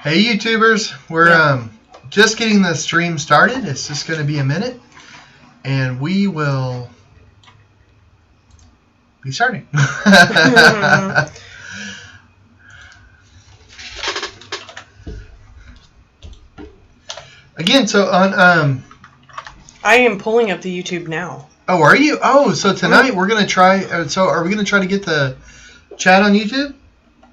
Hey YouTubers, we're just getting the stream started. It's just going to be a minute and we will be starting. Again, so on I am pulling up the YouTube now. Oh, are you? Oh, so tonight we're going to try so are we going to try to get the chat on YouTube?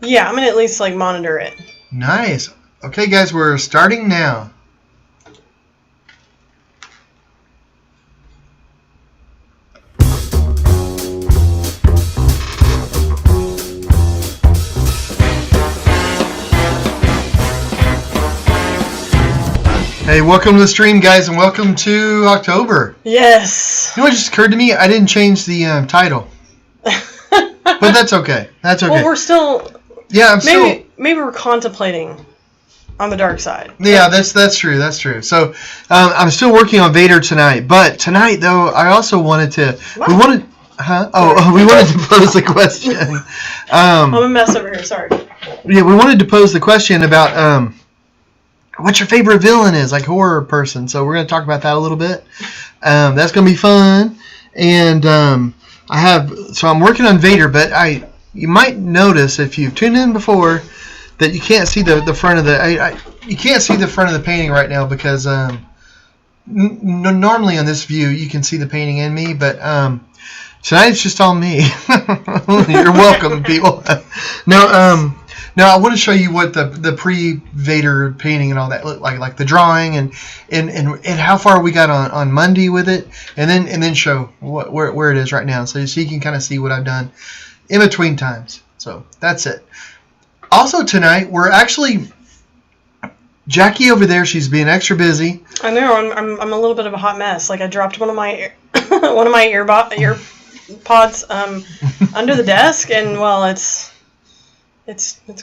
Yeah, I'm going to at least like monitor it. Nice. Okay, guys, we're starting now. Hey, welcome to the stream, guys, and welcome to October. Yes. You know what just occurred to me? I didn't change the title. But that's okay. That's okay. Well, we're still... Yeah, Maybe we're contemplating on the dark side. Yeah, that's true. That's true. So I'm still working on Vader tonight, but tonight though I also wanted to. What? We wanted to pose a question. I'm a mess over here. Sorry. Yeah, we wanted to pose the question about what your favorite villain is, like horror person. So we're going to talk about that a little bit. That's going to be fun, and I'm working on Vader, but you might notice if you've tuned in before that you can't see the front of you can't see the front of the painting right now because normally on this view you can see the painting and me, but tonight it's just all me. You're welcome, people. Now I want to show you what the pre-Vader painting and all that looked like the drawing and how far we got on Monday with it, and then show where it is right now, so you can kind of see what I've done in between times. So that's it. Also tonight, we're actually Jackie over there. She's being extra busy. I know. I'm a little bit of a hot mess. Like I dropped one of my earpods under the desk, and well, it's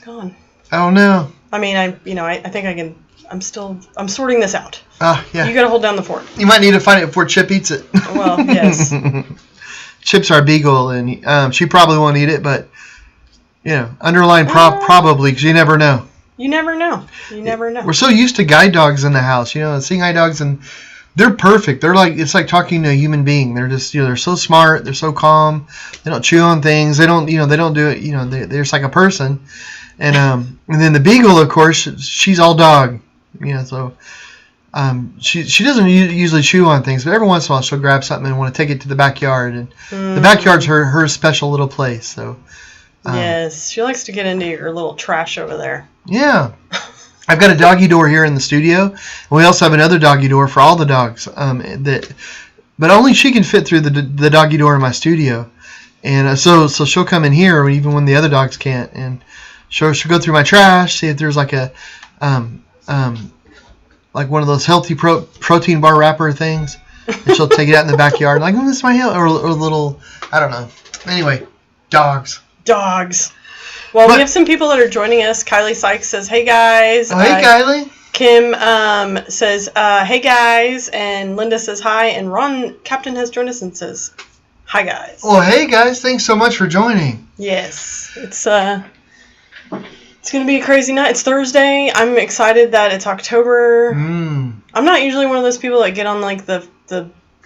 gone. Oh no. I mean, I think I can. I'm sorting this out. Yeah. You gotta hold down the fort. You might need to find it before Chip eats it. Well, yes. Chip's our beagle, and she probably won't eat it, but. Underline probably, because you never know. You never know. We're so used to guide dogs in the house, seeing guide dogs, and they're perfect. It's like talking to a human being. They're just, they're so smart. They're so calm. They don't chew on things. They don't do it. They're just like a person. And then the beagle, of course, she's all dog. So she doesn't usually chew on things, but every once in a while she'll grab something and want to take it to the backyard, and the backyard's her special little place. So. Yes, she likes to get into your little trash over there. Yeah. I've got a doggy door here in the studio, and we also have another doggy door for all the dogs. But only she can fit through the doggy door in my studio, and so she'll come in here even when the other dogs can't, and she'll go through my trash, see if there's like a like one of those healthy protein bar wrapper things, and she'll take it out in the backyard like, this is my or little, I don't know. Anyway, dogs. Well, we have some people that are joining us. Kylie Sykes says, hey, guys. Oh, hey, Kylie. Kim says, hey, guys. And Linda says, hi. And Ron Captain has joined us and says, hi, guys. Well, hey, guys. Thanks so much for joining. Yes. It's going to be a crazy night. It's Thursday. I'm excited that it's October. I'm not usually one of those people that get on, like, the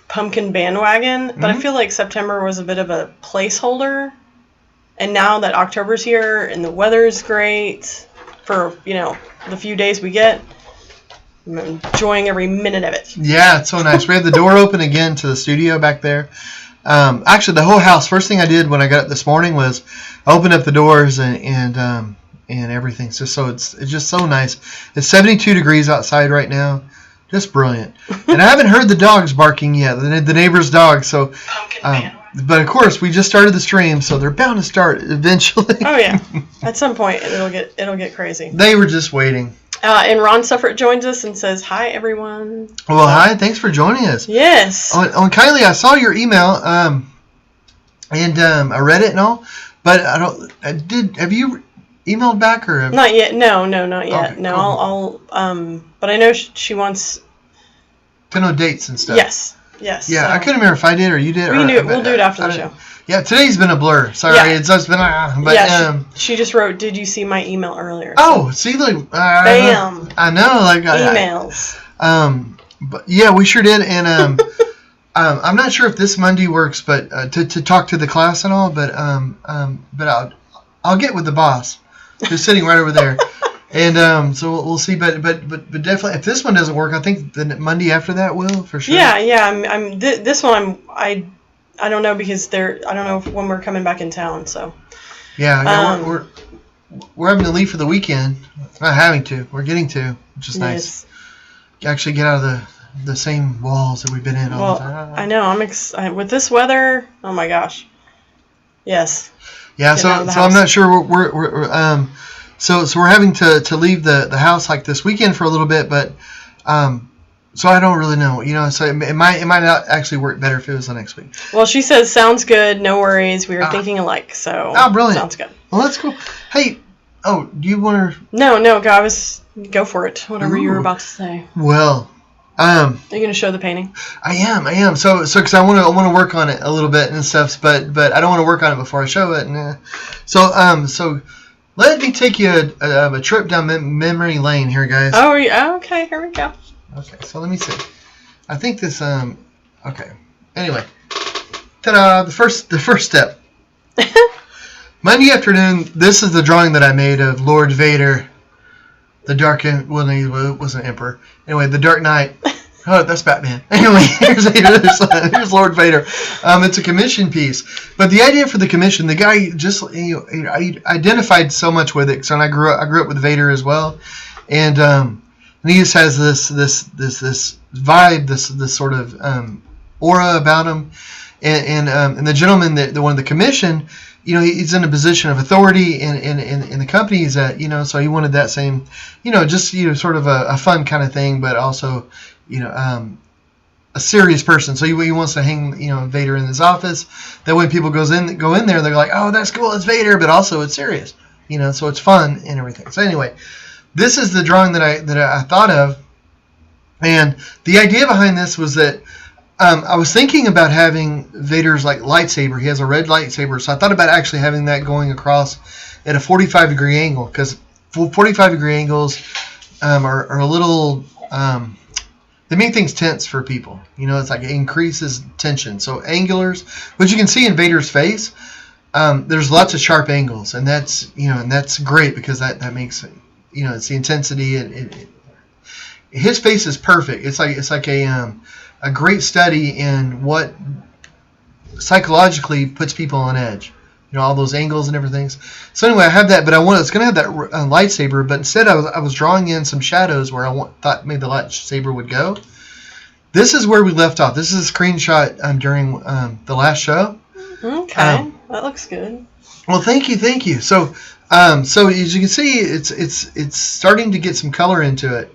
pumpkin bandwagon. But I feel like September was a bit of a placeholder. And now that October's here and the weather's great for, the few days we get, I'm enjoying every minute of it. Yeah, it's so nice. We have the door open again to the studio back there. Actually, the whole house, first thing I did when I got up this morning was open up the doors and everything. So it's just so nice. It's 72 degrees outside right now. Just brilliant. And I haven't heard the dogs barking yet, the neighbor's dogs. So, but of course, we just started the stream, so they're bound to start eventually. Oh yeah, at some point it'll get crazy. They were just waiting. And Ron Suffert joins us and says, "Hi everyone." Well, hi, thanks for joining us. Yes. Oh, and Kylie, I saw your email, and I read it and all, but have you emailed back or? Not yet. No, not yet. Okay, no, cool. I'll but I know she wants to know dates and stuff. Yes. Yes. Yeah, so. I couldn't remember if I did or you did. We'll do it after the show. Yeah, today's been a blur. Sorry, it's just been. But yeah, she just wrote, "Did you see my email earlier?" Oh, see, look. Bam. I know, like emails. But yeah, we sure did, and I'm not sure if this Monday works, but to talk to the class and all, but I'll get with the boss, who's sitting right over there, and so we'll see. But definitely, if this one doesn't work, I think the Monday after that will for sure. Yeah. This one I don't know because I don't know when we're coming back in town. So. Yeah, we're having to leave for the weekend. Not having to, we're getting to, which is nice. Actually, get out of the same walls that we've been in all the time. I know. I'm excited with this weather. Oh my gosh. Yes. Yeah. So I'm not sure we're so we're having to leave the house like this weekend for a little bit, but so I don't really know, so it might not actually work better if it was the next week. Well, she says sounds good, no worries. We are thinking alike, so brilliant. Sounds good. Well, that's cool. Hey, do you want to? No, go for it. Whatever you were about to say. Well, are you going to show the painting? I am. So because I want to work on it a little bit and stuff, but I don't want to work on it before I show it. And so let me take you a trip down memory lane here, guys. Oh, okay. Here we go. Okay, so let me see. I think this okay. Anyway, ta-da! The first step. Monday afternoon. This is the drawing that I made of Lord Vader, the Dark. Well, he wasn't Emperor. Anyway, the Dark Knight. Oh, that's Batman. Anyway, here's Lord Vader. It's a commission piece, but the idea for the commission, the guy just I identified so much with it. So I grew up with Vader as well, and he just has this vibe, this sort of aura about him, and the gentleman that wanted the commission, he's in a position of authority in the company he's at, so he wanted that same, just sort of a fun kind of thing, but also a serious person. So he wants to hang Vader in his office. That way people go in there, they're like, oh, that's cool, it's Vader, but also it's serious, so it's fun and everything. So anyway. This is the drawing that I thought of, and the idea behind this was that I was thinking about having Vader's lightsaber. He has a red lightsaber, so I thought about actually having that going across at a 45-degree angle, because 45-degree angles are a little they make things tense for people. It's like it increases tension. So angulars, which you can see in Vader's face, there's lots of sharp angles, and that's great because that makes it. It's the intensity, and his face is perfect. It's like a great study in what psychologically puts people on edge. All those angles and everything. So anyway, I have that, but it's going to have that lightsaber. But instead, I was drawing in some shadows where I thought maybe the lightsaber would go. This is where we left off. This is a screenshot during the last show. Okay, that looks good. Well, thank you. So as you can see, it's starting to get some color into it.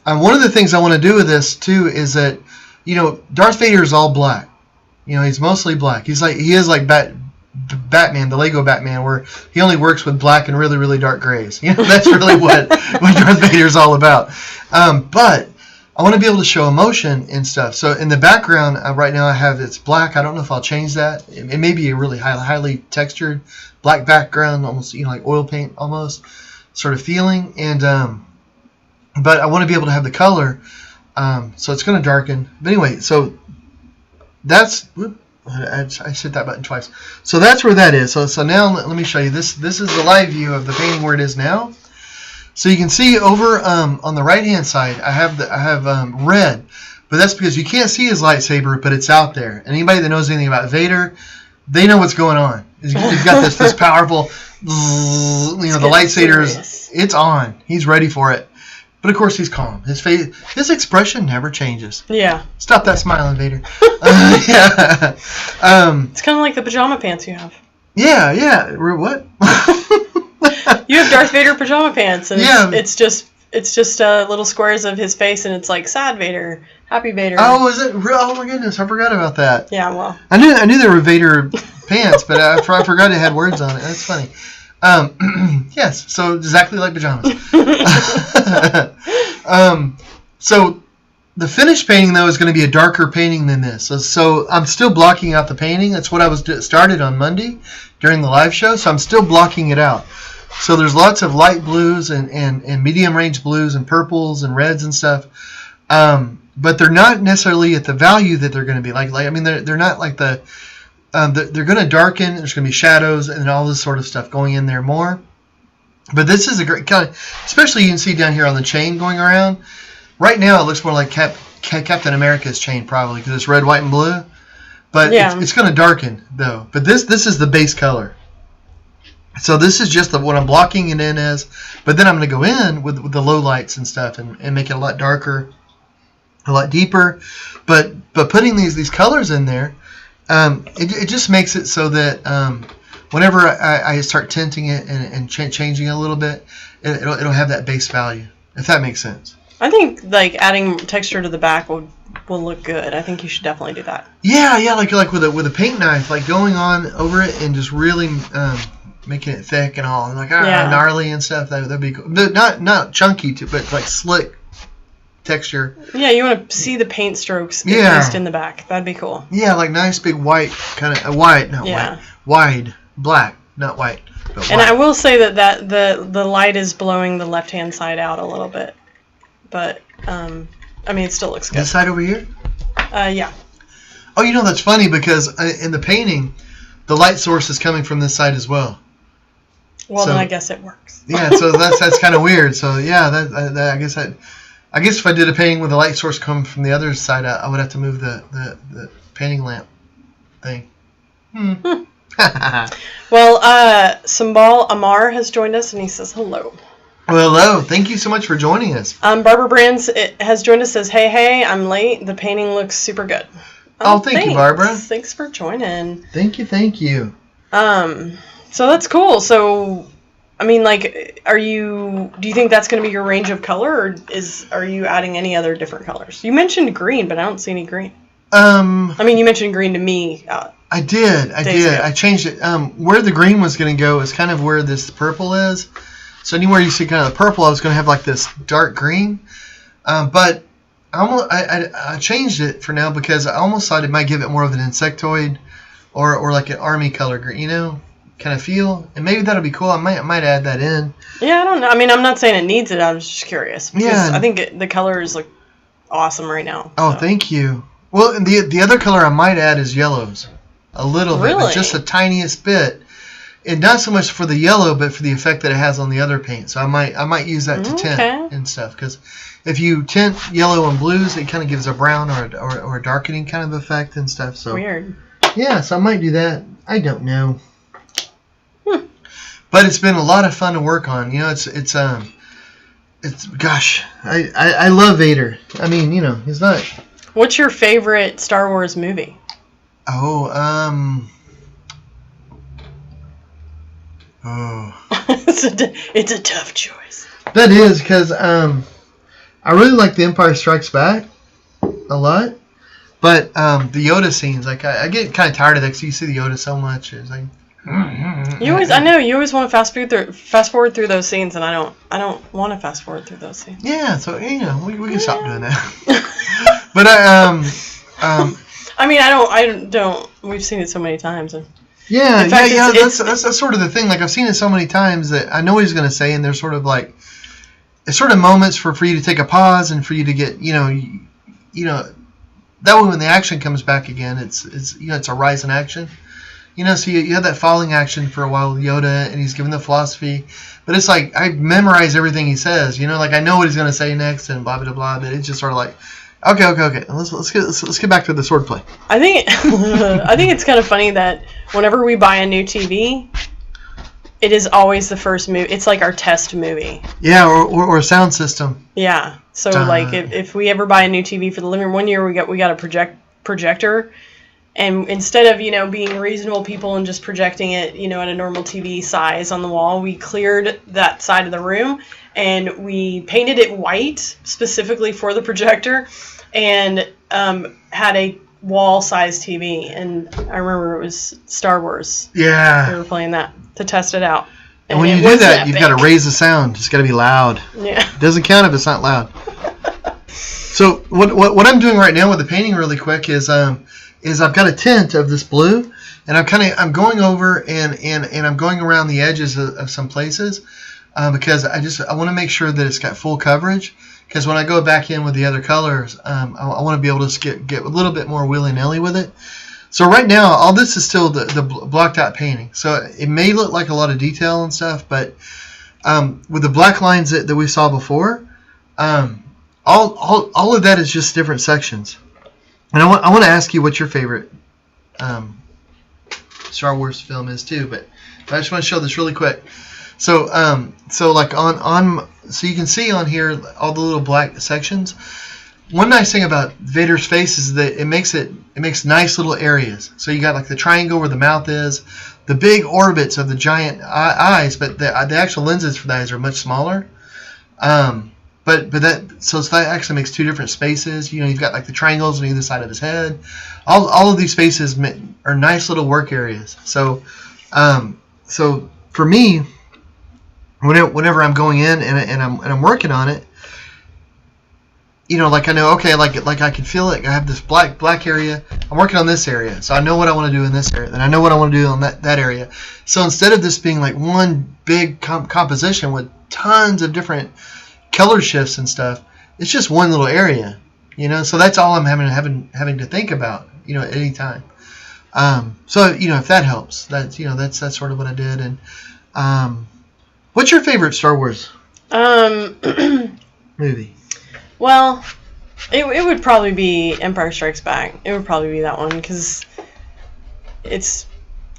One of the things I want to do with this too is that, Darth Vader is all black. He's mostly black. He is like Batman, the Lego Batman, where he only works with black and really, really dark grays. That's really what Darth Vader is all about. But I want to be able to show emotion and stuff. So in the background right now I have it's black. I don't know if I'll change that. It may be a really highly textured black background, almost like oil paint almost sort of feeling. And but I want to be able to have the color. So it's going to darken. But anyway, so that's I hit that button twice. So that's where that is. So now let me show you this. This is the live view of the painting where it is now. So you can see over on the right hand side, I have red, but that's because you can't see his lightsaber, but it's out there. And anybody that knows anything about Vader, they know what's going on. He's got this powerful, the lightsaber's it's on. He's ready for it. But of course he's calm. His expression never changes. Yeah. Stop that smiling, Vader. Yeah. It's kind of like the pajama pants you have. Yeah. What? You have Darth Vader pajama pants, and yeah. It's just little squares of his face, and it's like sad Vader, happy Vader. Oh, is it real? Oh my goodness, I forgot about that. Yeah, well, I knew there were Vader pants, but I forgot it had words on it. That's funny. Yes, so exactly like pajamas. So The finished painting, though, is going to be a darker painting than this. So I'm still blocking out the painting. That's what I started on Monday during the live show. So I'm still blocking it out. So there's lots of light blues and medium range blues and purples and reds and stuff. But they're not necessarily at the value that they're going to be. Like I mean, they're not like the... they're going to darken. There's going to be shadows and all this sort of stuff going in there more. But this is a great kind of... Especially you can see down here on the chain going around. Right now, it looks more like Captain America's chain, probably, because it's red, white, and blue. But it's going to darken, though. But this is the base color. So this is just what I'm blocking it in as. But then I'm going to go in with the low lights and stuff and make it a lot darker, a lot deeper. But putting these colors in there, it just makes it so that whenever I start tinting it and changing it a little bit, it'll have that base value, if that makes sense. I think like adding texture to the back will look good. I think you should definitely do that. Yeah, like with a paint knife, like going on over it and just really making it thick and all, and like gnarly and stuff. That'd be cool. Not chunky, but like slick texture. Yeah, you want to see the paint strokes at least in the back. That'd be cool. Yeah, like nice big white kind of white, not white, wide black, not white. But and white. I will say that the light is blowing the left hand side out a little bit. But, I mean, it still looks good. This side over here? Yeah. Oh, that's funny because in the painting, the light source is coming from this side as well. Well, then I guess it works. Yeah, so that's kind of weird. So, yeah, I guess if I did a painting with the light source coming from the other side, I would have to move the painting lamp thing. Well, Sambal Amar has joined us, and he says hello. Well, hello. Thank you so much for joining us. Barbara Brands has joined us, says, hey, I'm late. The painting looks super good. Oh, thank you, Barbara. Thanks for joining. Thank you. So that's cool. So, I mean, like, do you think that's going to be your range of color, or are you adding any other different colors? You mentioned green, but I don't see any green. I mean, you mentioned green to me. I did. I changed it. Where the green was going to go is kind of where this purple is. So anywhere you see kind of the purple, I was going to have like this dark green. But I changed it for now because I almost thought it might give it more of an insectoid or like an army color green, kind of feel. And maybe that'll be cool. I might add that in. Yeah, I don't know. I mean, I'm not saying it needs it. I was just curious. Yeah. I think the colors look awesome right now. Oh, so. Thank you. Well, and the other color I might add is yellows. A little bit, but just the tiniest bit. And not so much for the yellow, but for the effect that it has on the other paint. So I might use that to tint and stuff. Because if you tint yellow and blues, it kind of gives a brown or a darkening kind of effect and stuff. So weird. Yeah, so I might do that. I don't know. But it's been a lot of fun to work on. It's gosh, I love Vader. I mean, he's not. What's your favorite Star Wars movie? Oh, It's a tough choice. That is, because I really like The Empire Strikes Back a lot, but the Yoda scenes, like I get kind of tired of that because you see the Yoda so much. It's like you always want to fast forward through those scenes, and I don't want to fast forward through those scenes. Yeah, so we can stop doing that. But I mean, I don't. We've seen it so many times. And yeah. That's sort of the thing. Like I've seen it so many times that I know what he's going to say, and there's sort of like, it's sort of moments for you to take a pause and for you to get, that way when the action comes back again, it's a rise in action. So you have that falling action for a while with Yoda, and he's giving the philosophy, but it's like I memorize everything he says. Like I know what he's going to say next, and blah blah blah. But it's just sort of like. Okay. Let's get back to the swordplay. I think it's kind of funny that whenever we buy a new TV, it is always the first movie. It's like our test movie. Yeah, or a sound system. Yeah. So like if we ever buy a new TV for the living room, one year we got a projector, and instead of being reasonable people and just projecting it at a normal TV size on the wall, we cleared that side of the room and we painted it white specifically for the projector. And had a wall-sized TV, and I remember it was Star Wars. Yeah. We were playing that to test it out. And when you do that, you've got to raise the sound. It's got to be loud. Yeah. It doesn't count if it's not loud. So what I'm doing right now with the painting really quick is I've got a tint of this blue, and I'm going over and I'm going around the edges of some places because I want to make sure that it's got full coverage, because when I go back in with the other colors, I want to be able to get a little bit more willy-nilly with it. So right now, all this is still the blocked out painting. So it may look like a lot of detail and stuff, but with the black lines that we saw before, all of that is just different sections. And I want to ask you what your favorite Star Wars film is too, but I just want to show this really quick. So like so you can see on here all the little black sections. One nice thing about Vader's face is that it makes nice little areas. So you got like the triangle where the mouth is, the big orbits of the giant eyes, but the actual lenses for the eyes are much smaller. But that actually makes two different spaces. You know, you've got like the triangles on either side of his head. All of these spaces are nice little work areas. So for me, whenever I'm going in and I'm working on it, you know, like I know, okay, like I can feel it. I have this black area. I'm working on this area, so I know what I want to do in this area. Then I know what I want to do on that area. So instead of this being like one big composition with tons of different color shifts and stuff, it's just one little area, you know. So that's all I'm having to think about, you know, at any time. So you know, if that helps, that's sort of what I did. And what's your favorite Star Wars movie? Well, it would probably be Empire Strikes Back. It would probably be that one because it's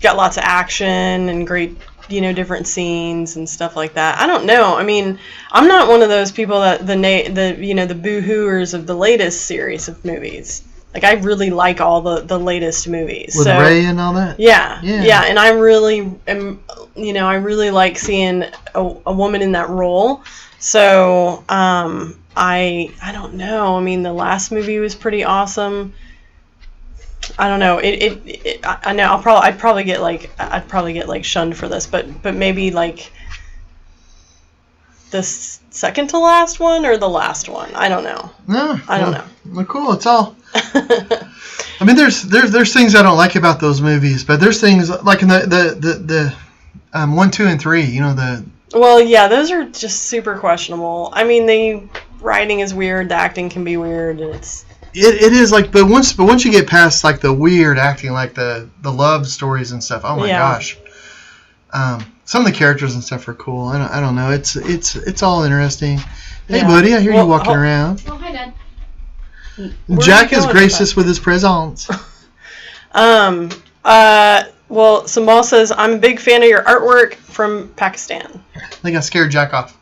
got lots of action and great, you know, different scenes and stuff like that. I don't know. I mean, I'm not one of those people that the boo-hooers of the latest series of movies. Like, I really like all the latest movies. With Rey and all that? Yeah. And I really am, you know, I really like seeing a woman in that role. So, I don't know. I mean, the last movie was pretty awesome. I don't know. I know I'd probably get like shunned for this, but maybe like the second to last one or the last one. I don't know. No, I don't know. Well, cool. It's all. I mean, there's things I don't like about those movies, but there's things like in the 1, 2, and 3. You know Well, yeah, those are just super questionable. I mean, the writing is weird, the acting can be weird, and it is like, but once you get past like the weird acting, like the love stories and stuff, oh my gosh, some of the characters and stuff are cool. I don't know, it's all interesting. Hey, buddy, I hear you walking around. Oh, hi, Dad. Jack is gracious with his presents. Well, Sambal says, I'm a big fan of your artwork from Pakistan. I think I scared Jack off.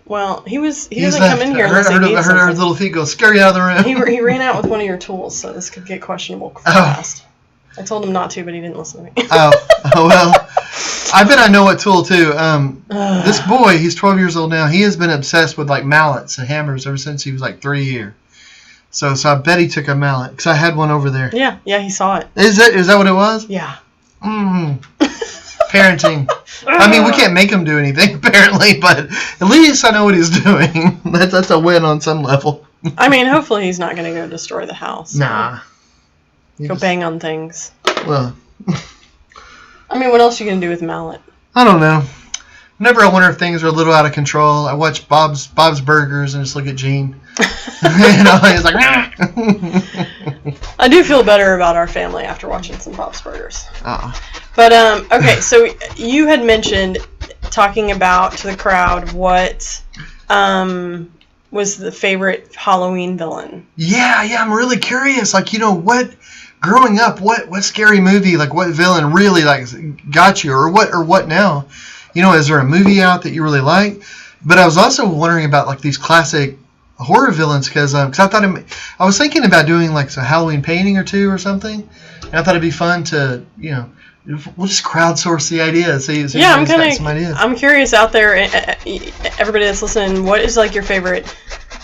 Well, he doesn't come in here unless he needs I heard our little feet go scary out of the room. He ran out with one of your tools, so this could get questionable fast. I told him not to, but he didn't listen to me. Oh, well, I bet I know what tool, too. This boy, he's 12 years old now, he has been obsessed with, like, mallets and hammers ever since he was, like, 3 years. So I bet he took a mallet, because I had one over there. Yeah, he saw it. Is that what it was? Yeah. Parenting. I mean, we can't make him do anything, apparently, but at least I know what he's doing. That's a win on some level. I mean, hopefully he's not going to go destroy the house. Nah. Go bang on things. Well. I mean, what else are you going to do with mallet? I don't know. Whenever I wonder if things are a little out of control, I watch Bob's Burgers and just look at Gene. You know, he's like, I do feel better about our family after watching some Bob's Burgers. Uh-uh. But, okay, so you had mentioned talking about to the crowd what was the favorite Halloween villain. Yeah, I'm really curious. Like, you know, growing up, what scary movie, like what villain really like got you, or what now? You know, is there a movie out that you really like? But I was also wondering about like these classic horror villains because I I was thinking about doing like a Halloween painting or two or something, and I thought it'd be fun to, you know, we'll just crowdsource the ideas. So yeah, I'm curious out there, everybody that's listening, what is like your favorite,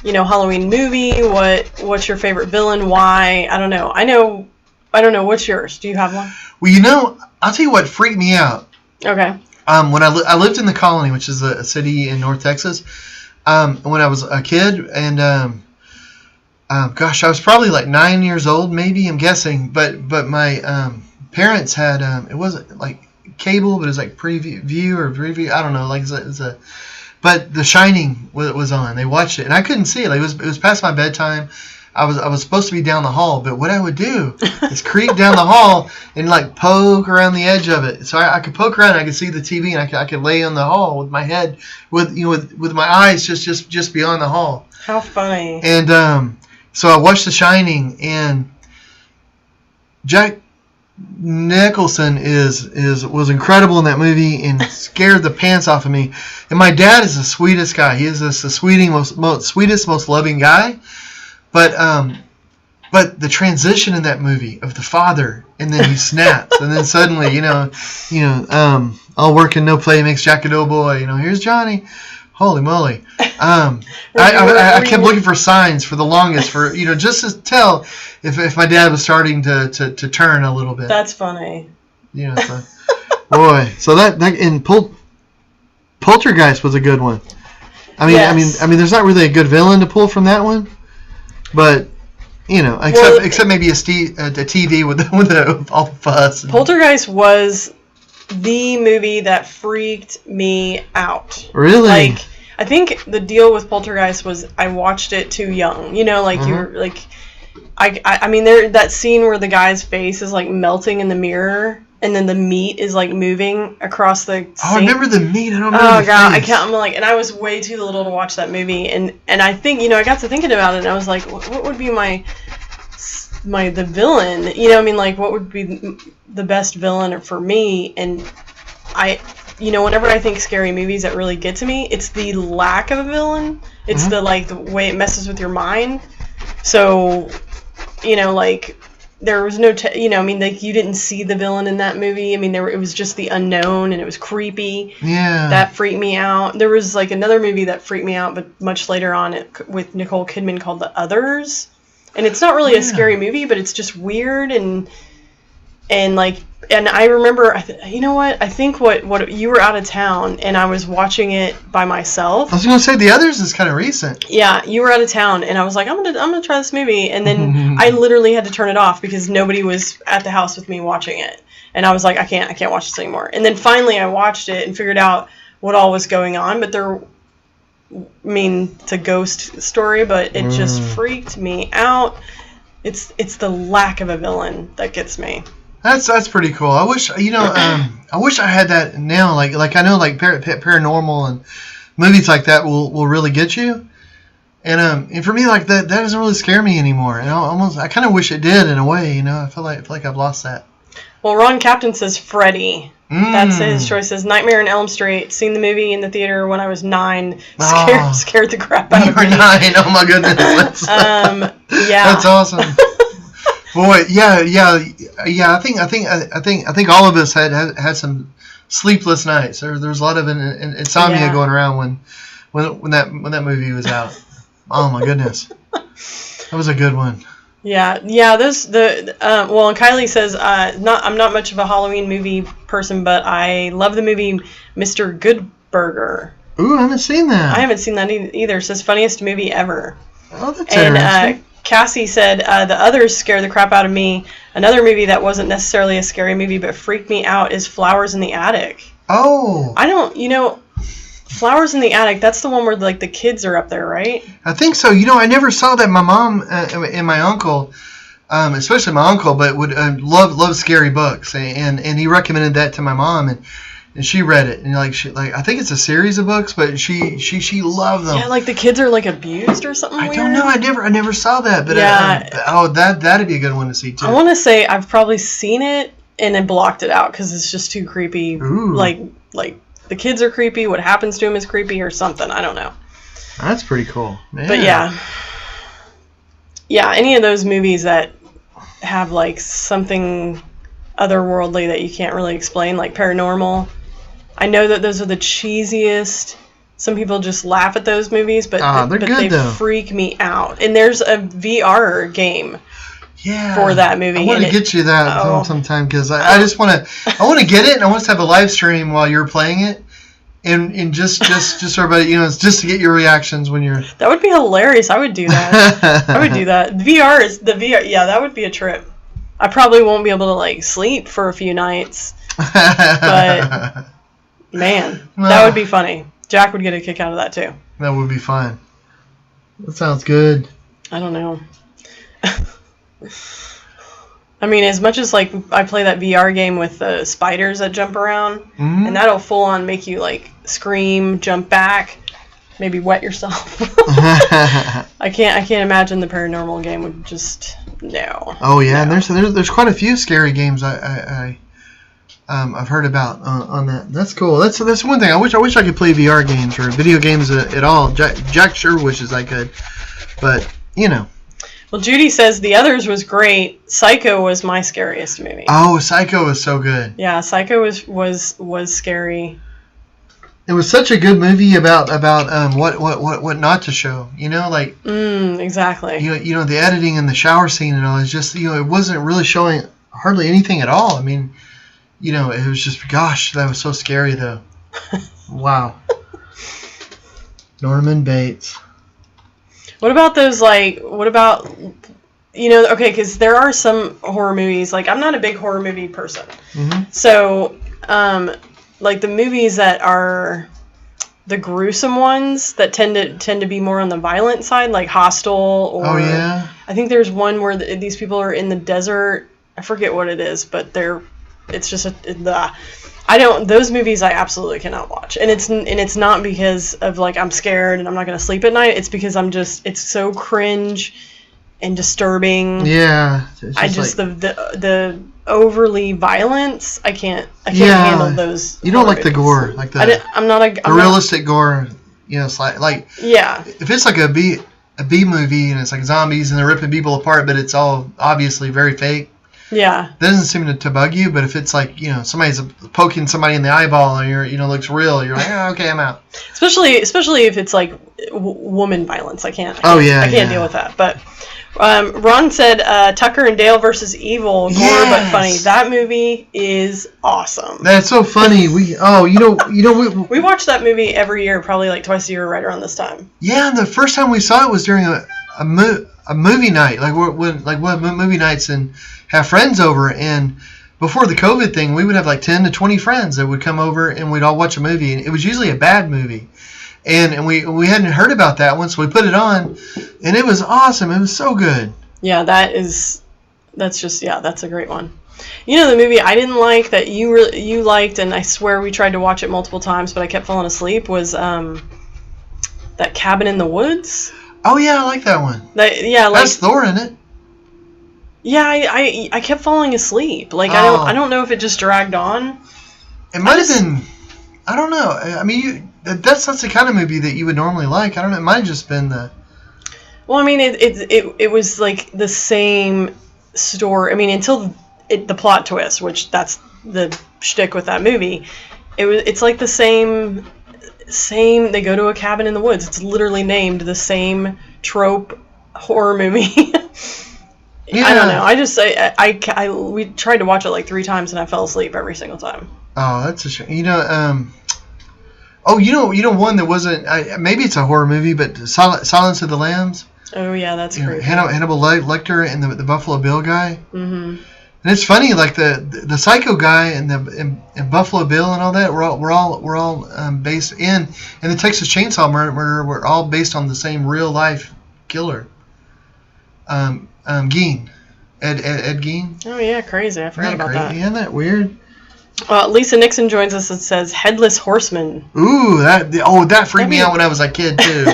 you know, Halloween movie? What's your favorite villain? Why? I don't know. I don't know. What's yours? Do you have one? Well, you know, I'll tell you what freaked me out. Okay. When I lived in the Colony, which is a city in North Texas, when I was a kid, and gosh, I was probably like 9 years old, maybe, I'm guessing. But my parents had it wasn't like cable, but it was like preview or preview. I don't know, like it's a. But The Shining was on. They watched it, and I couldn't see it. Like, it was past my bedtime. I was supposed to be down the hall, but what I would do is creep down the hall and like poke around the edge of it. So I could poke around, and I could see the TV, and I could lay on the hall with my head, with my eyes just beyond the hall. How funny! And so I watched The Shining, and Jack Nicholson was incredible in that movie and scared the pants off of me. And my dad is the sweetest guy. He is the sweetest, most loving guy. But the transition in that movie of the father, and then he snaps, and then suddenly, all work and no play makes Jack a dull boy. Here's Johnny. Holy moly! I kept looking for signs for the longest, for just to tell if my dad was starting to turn a little bit. That's funny. So, boy. So that and Poltergeist was a good one. Yes. I mean, there's not really a good villain to pull from that one, but except maybe a TV with all the fuss. Poltergeist was the movie that freaked me out. Really? Like, I think the deal with Poltergeist was I watched it too young. You were like, I mean, that scene where the guy's face is like melting in the mirror, and then the meat is like moving across the sink. I remember the meat. I don't remember the face. I can't. I'm like, and I was way too little to watch that movie, and I think I got to thinking about it, and I was like, what would be the villain? Like, what would be the best villain for me? And whenever I think scary movies that really get to me, it's the lack of a villain. It's the way it messes with your mind. So, like, there was no, you didn't see the villain in that movie. I mean, it was just the unknown, and it was creepy. Yeah. That freaked me out. There was, like, another movie that freaked me out, but much later on, with Nicole Kidman, called The Others. And it's not really a scary movie, but it's just weird, and I remember, you know what? I think what you were out of town, and I was watching it by myself. I was going to say The Others is kind of recent. Yeah, you were out of town, and I was like, I'm gonna try this movie, and then I literally had to turn it off because nobody was at the house with me watching it, and I was like, I can't watch this anymore. And then finally, I watched it and figured out what all was going on, but it's a ghost story, but it just freaked me out. It's the lack of a villain that gets me. That's pretty cool. I wish I wish I had that now. Like I know, like paranormal and movies like that will really get you. And for me, like that doesn't really scare me anymore. And I kind of wish it did in a way. I feel like I've lost that. Well, Ron Captain says Freddy. That's his choice. Says Nightmare on Elm Street. Seen the movie in the theater when I was 9. Scared the crap out of me. You were 9. Oh my goodness. Yeah. That's awesome. Boy, yeah. I think all of us had some sleepless nights. There was a lot of insomnia going around when that movie was out. Oh my goodness, that was a good one. Yeah. And Kylie says, I'm not much of a Halloween movie person, but I love the movie Mr. Goodburger. Ooh, I haven't seen that. I haven't seen that either. It says funniest movie ever. Oh, that's interesting. Cassie said, The Others scare the crap out of me. Another movie that wasn't necessarily a scary movie but freaked me out is Flowers in the Attic. Oh. I don't, Flowers in the Attic, that's the one where, like, the kids are up there, right? I think so. I never saw that. My mom and my uncle, especially my uncle, but would love scary books. And he recommended that to my mom, and she read it, and I think it's a series of books, but she loved them. Yeah, like the kids are like abused or something. I don't know. I never saw that, but that'd be a good one to see too. I want to say I've probably seen it and then blocked it out because it's just too creepy. Ooh. Like the kids are creepy. What happens to them is creepy or something. I don't know. That's pretty cool. Yeah. But yeah. Any of those movies that have like something otherworldly that you can't really explain, like Paranormal. I know that those are the cheesiest. Some people just laugh at those movies, but they freak me out. And there's a VR game for that movie. I want to get you that sometime because I just want to get it, and I want to have a live stream while you're playing it. and just so everybody, it's just to get your reactions when you're. That would be hilarious. I would do that. I would do that. The VR. Yeah, that would be a trip. I probably won't be able to like sleep for a few nights, but man, that would be funny. Jack would get a kick out of that too. That would be fun. That sounds good. I don't know. I mean, as much as like I play that VR game with the spiders that jump around, and that'll full on make you like scream, jump back, maybe wet yourself. I can't imagine the paranormal game would just no. Oh yeah, no. And there's quite a few scary games I've heard about on that. That's cool. That's one thing. I wish I could play VR games or video games at all. Jack sure wishes I could, but Well, Judy says The Others was great. Psycho was my scariest movie. Oh, Psycho was so good. Yeah, Psycho was scary. It was such a good movie about what not to show. Like exactly. The editing and the shower scene and all is just it wasn't really showing hardly anything at all. I mean, it was just gosh, that was so scary though. Wow. Norman Bates. What about those, okay, because there are some horror movies, like, I'm not a big horror movie person. Mm-hmm. So, like, the movies that are the gruesome ones that tend to be more on the violent side, like Hostel, or... Oh, yeah? I think there's one where these people are in the desert. I forget what it is, but it's just those movies I absolutely cannot watch. And it's not because of like I'm scared and I'm not going to sleep at night. It's because it's so cringe and disturbing. Yeah. The overly violence, I can't handle those. You don't like the gore, like the realistic gore, it's like yeah. If it's like a B movie and it's like zombies and they're ripping people apart, but it's all obviously very fake. Yeah. That doesn't seem to bug you, but if it's like, somebody's poking somebody in the eyeball and you're, looks real, you're like, oh, okay, I'm out. Especially if it's like woman violence. I can't deal with that. But Ron said Tucker and Dale versus Evil, gore but funny. That movie is awesome. That's so funny. We watch that movie every year, probably like twice a year, right around this time. Yeah, and the first time we saw it was during a movie night, like movie nights and have friends over, and before the COVID thing, we would have like 10 to 20 friends that would come over and we'd all watch a movie, and it was usually a bad movie, and we hadn't heard about that one, so we put it on, and it was awesome. It was so good. Yeah, that's a great one. The movie I didn't like that you liked, and I swear we tried to watch it multiple times, but I kept falling asleep, was that Cabin in the Woods. Oh yeah, I like that one. That's Thor in it. Yeah, I kept falling asleep. Like I don't know if it just dragged on. It might have been. I don't know. I mean, that's the kind of movie that you would normally like. I don't know. It might have just been the. Well, I mean, it was like the same story. I mean, until the plot twist, which that's the shtick with that movie. It's like the same. They go to a cabin in the woods. It's literally named the same trope horror movie. Yeah. I don't know. We tried to watch it like 3 times and I fell asleep every single time. Oh, that's a shame. One that wasn't. Maybe it's a horror movie, but Silence of the Lambs. Oh yeah, that's great. Hannibal Lecter and the Buffalo Bill guy. Mm-hmm. And it's funny, like the Psycho guy and Buffalo Bill and all that. We're all based in the Texas Chainsaw Murder. We're all based on the same real life killer. Gein, Ed Gein. Oh yeah, crazy! I forgot about that. Isn't that weird? Lisa Nixon joins us and says Headless Horseman. Ooh, that freaked me out when I was a kid too.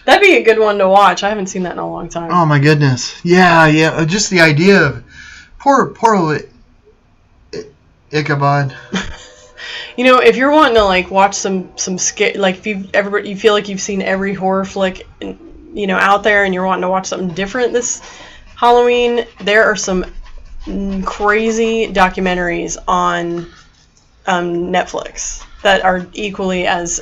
That'd be a good one to watch. I haven't seen that in a long time. Oh my goodness! Yeah. Just the idea of poor Ichabod. If you're wanting to like watch some scare, like if you feel like you've seen every horror flick, out there, and you're wanting to watch something different this Halloween, there are some crazy documentaries on Netflix that are equally as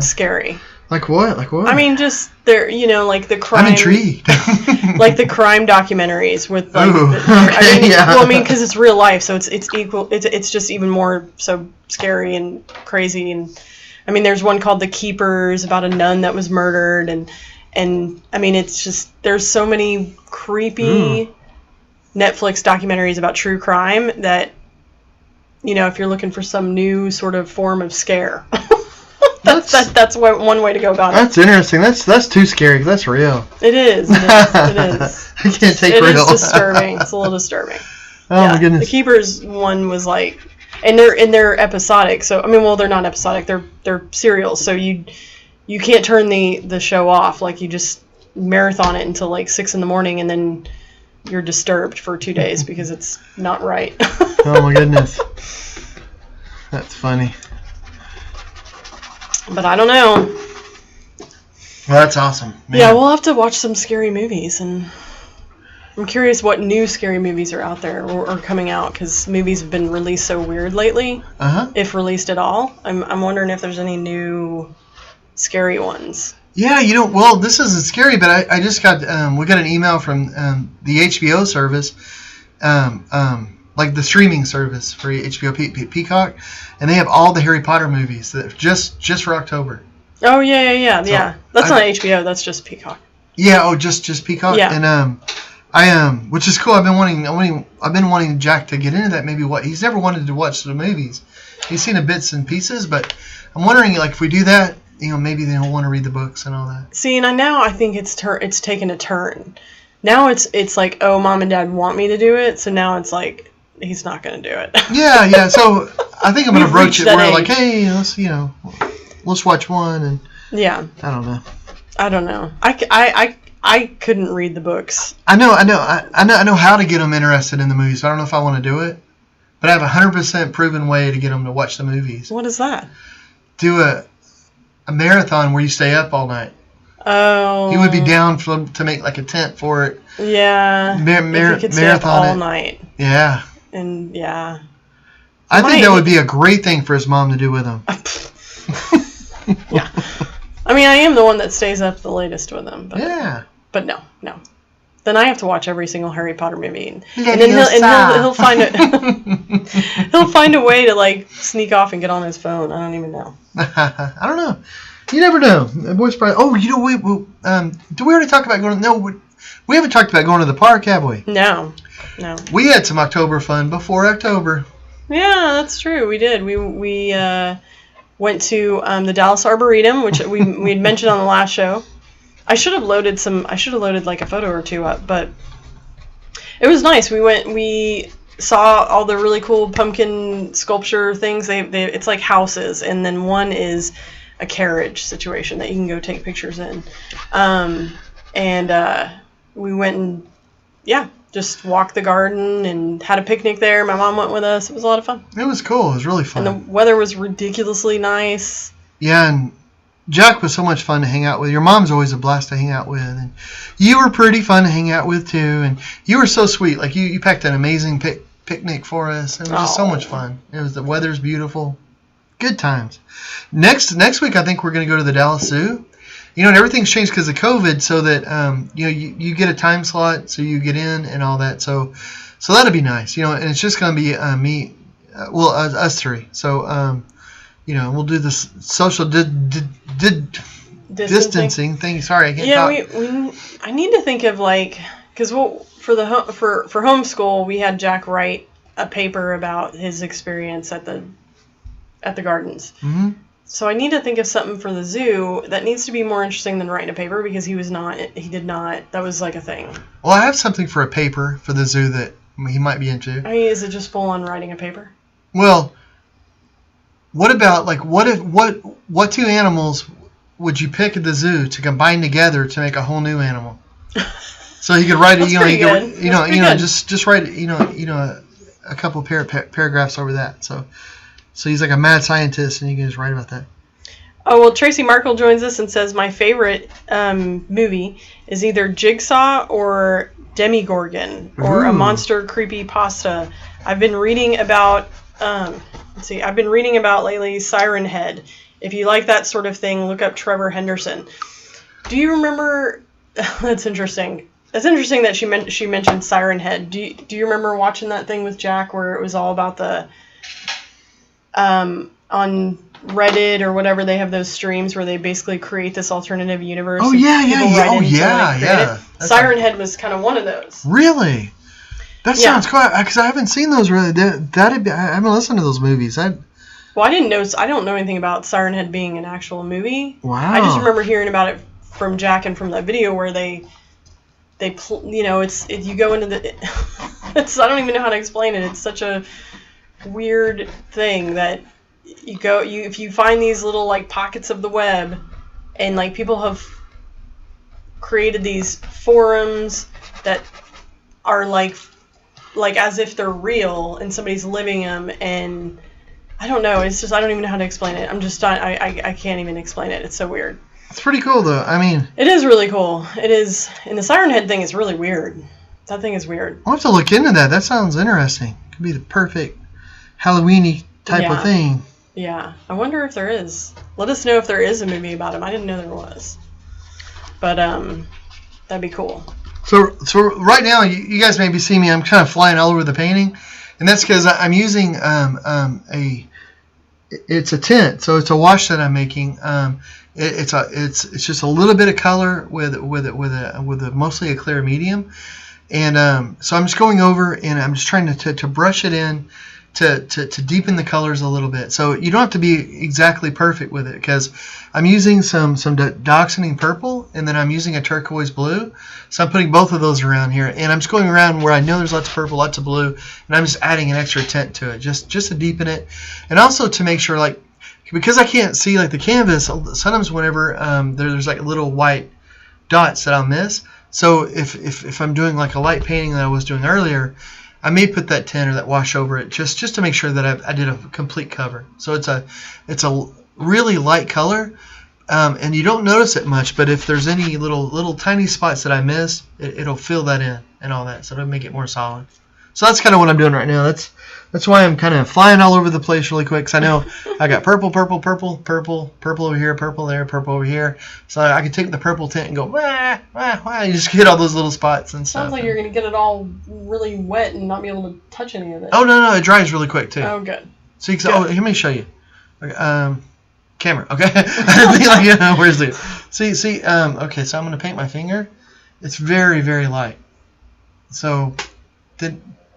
scary. Like what? Like what? I mean, just there, like the crime. I'm intrigued. Like the crime documentaries with like. Ooh, I mean, yeah. well, I mean, because it's real life, so it's equal. It's just even more so scary and crazy. And I mean, there's one called The Keepers about a nun that was murdered, and I mean, it's just there's so many creepy Netflix documentaries about true crime that, if you're looking for some new sort of form of scare. That's one way to go about it. That's interesting. That's too scary. That's real. It is. It is. I can't take it real. It is disturbing. It's a little disturbing. Oh my goodness. The Keepers one was like, and they're episodic. So I mean, well, they're not episodic. They're serials. So you can't turn the show off. Like you just marathon it until like 6 a.m. and then you're disturbed for 2 days because it's not right. Oh my goodness. That's funny. But I don't know. Well, that's awesome. Man. Yeah, we'll have to watch some scary movies, and I'm curious what new scary movies are out there or coming out, because movies have been released so weird lately, if released at all. I'm wondering if there's any new scary ones. Yeah, well, this isn't scary, but I just got, we got an email from the HBO service, like the streaming service for HBO Peacock, and they have all the Harry Potter movies that just for October. Oh yeah. That's not HBO. That's just Peacock. Yeah. Oh, just Peacock. Yeah. And I which is cool. I've been wanting Jack to get into that. Maybe he's never wanted to watch the movies. He's seen the bits and pieces, but I'm wondering, like, if we do that, maybe they'll want to read the books and all that. See, and now I think it's taken a turn. Now it's like, oh, mom and dad want me to do it, so now it's like he's not going to do it. Yeah. So I think I'm going to broach it where, like, hey, let's watch one, and yeah. I don't know. I couldn't read the books. I know how to get them interested in the movies. But I don't know if I want to do it, but I have a 100% proven way to get them to watch the movies. What is that? Do a marathon where you stay up all night. Oh. He would be down to make like a tent for it. Yeah. If he could stay up all night. Yeah. And yeah. I think that would be a great thing for his mom to do with him. Yeah. I mean, I am the one that stays up the latest with him. But, yeah. But no. Then I have to watch every single Harry Potter movie, and then he'll find it. He'll find a way to like sneak off and get on his phone. I don't even know. I don't know. You never know. Boy's probably. Oh, do we already talk about going? No, we haven't talked about going to the park, have we? No. We had some October fun before October. Yeah, that's true. We did. We went to the Dallas Arboretum, which we had mentioned on the last show. I should have loaded like a photo or two up, but it was nice. We saw all the really cool pumpkin sculpture things. It's like houses, and then one is a carriage situation that you can go take pictures in. We went and just walked the garden and had a picnic there. My mom went with us. It was a lot of fun. It was cool. It was really fun. And the weather was ridiculously nice. Yeah, and Jack was so much fun to hang out with. Your mom's always a blast to hang out with, and you were pretty fun to hang out with too. And you were so sweet. Like you packed an amazing picnic for us. It was just so much fun. The weather's beautiful. Good times. Next week, I think we're going to go to the Dallas Zoo. And everything's changed because of COVID, so that you get a time slot, so you get in and all that. So that'll be nice. And it's just going to be us three. So we'll do this social distancing thing. Sorry, I can't talk. I need to think of because for homeschool we had Jack write a paper about his experience at the gardens. Mm-hmm. So I need to think of something for the zoo that needs to be more interesting than writing a paper, because he did not. That was like a thing. Well, I have something for a paper for the zoo that he might be into. I mean, is it just full on writing a paper? Well, what about what two animals would you pick at the zoo to combine together to make a whole new animal? So he could write it. Just write a couple of paragraphs over that. So he's like a mad scientist, and you can just write about that. Oh, well, Tracy Markle joins us and says, my favorite movie is either Jigsaw or Demigorgon or a monster creepypasta. I've been reading about lately Siren Head. if you like that sort of thing, look up Trevor Henderson. Do you remember? That's interesting. It's interesting that she mentioned Siren Head. Do you remember watching that thing with Jack where it was all about the on Reddit or whatever, they have those streams where they basically create this alternative universe. Oh yeah. Siren Head was kind of one of those. Really? That sounds cool. Because I haven't seen those really. I haven't listened to those movies. Well, I didn't know. I don't know anything about Siren Head being an actual movie. Wow. I just remember hearing about it from Jack and from that video where they you know, you go into the. I don't even know how to explain it. It's such a weird thing that if you find these little like pockets of the web, and like people have created these forums that are like as if they're real and somebody's living them, and I don't know, it's just I don't even know how to explain it. I can't even explain it. It's so weird. It's pretty cool though. I mean, it is really cool. It is, and the Siren Head thing is really weird. That thing is weird. I'll have to look into that. That sounds interesting. Could be the perfect Halloween-y type of thing. Yeah. I wonder if there is. Let us know if there is a movie about him. I didn't know there was. But that'd be cool. So right now, you guys maybe see me. I'm kind of flying all over the painting, and that's because I'm using it's a tint. So it's a wash that I'm making. It's just a little bit of color with a mostly a clear medium. And so I'm just going over and I'm just trying to brush it in to deepen the colors a little bit. So you don't have to be exactly perfect with it, because I'm using some dioxaning purple, and then I'm using a turquoise blue. So I'm putting both of those around here, and I'm just going around where I know there's lots of purple, lots of blue, and I'm just adding an extra tint to it, just to deepen it, and also to make sure, like, because I can't see like the canvas, sometimes whenever there's like little white dots that I'll miss. So if I'm doing like a light painting that I was doing earlier, I may put that tint or that wash over it just to make sure that I did a complete cover. So it's a really light color, and you don't notice it much. But if there's any little tiny spots that I miss, it'll fill that in and all that. So it'll make it more solid. So that's kind of what I'm doing right now. That's why I'm kind of flying all over the place really quick, because I know I got purple over here, purple there, purple over here. So I can take the purple tint and go, wah, wah, wah. You just get all those little spots and stuff. Sounds like you're going to get it all really wet and not be able to touch any of it. Oh, no, it dries really quick, too. Oh, good. So you can, let me show you. Camera, okay? I think, like, where's it? See, okay, so I'm going to paint my finger. It's very, very light. So,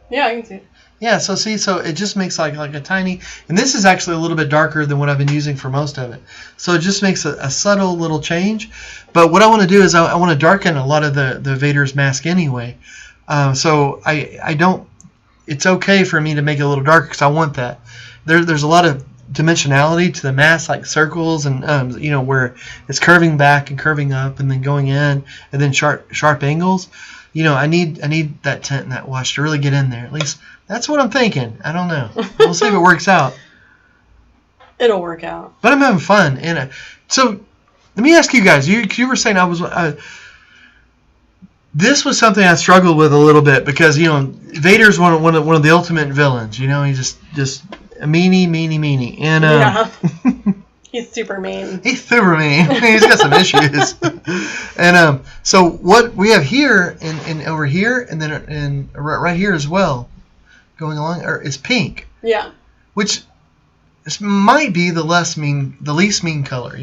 yeah, I can see it. Yeah, so it just makes like a tiny, and this is actually a little bit darker than what I've been using for most of it. So it just makes a subtle little change. But what I want to do is I want to darken a lot of the Vader's mask anyway. So I don't, it's okay for me to make it a little darker because I want that. There's a lot of dimensionality to the mask, like circles and where it's curving back and curving up and then going in and then sharp angles. I need that tint and that wash to really get in there. At least that's what I'm thinking. I don't know. We'll see if it works out. It'll work out. But I'm having fun. And so let me ask you guys. You were saying this was something I struggled with a little bit because Vader's one of the ultimate villains. He's just a meanie. And yeah. He's super mean. He's super mean. He's got some issues. And so what we have here and over here and then right here as well, going along, is pink. Yeah. Which this might be the least mean color,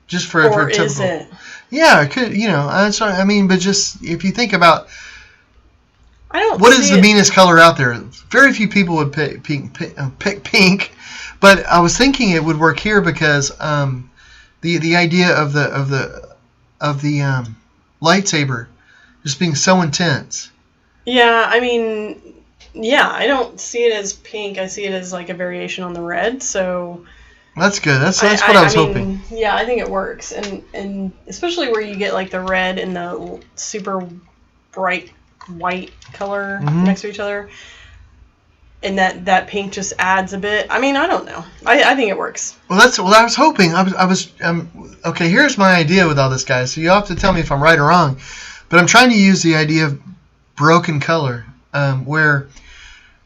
just for typical. Is it? Yeah, it could. That's what I mean. But just if you think about, what is the meanest color out there? Very few people would pick pink. But I was thinking it would work here because the idea of the lightsaber just being so intense. Yeah, I mean, I don't see it as pink. I see it as like a variation on the red. So that's good. That's what I was hoping. Yeah, I think it works, and especially where you get like the red and the super bright white color next to each other. And that pink just adds a bit. I mean, I don't know. I think it works. Well, that's what I was hoping. I was okay. Here's my idea with all this, guys. So you have to tell me if I'm right or wrong. But I'm trying to use the idea of broken color, where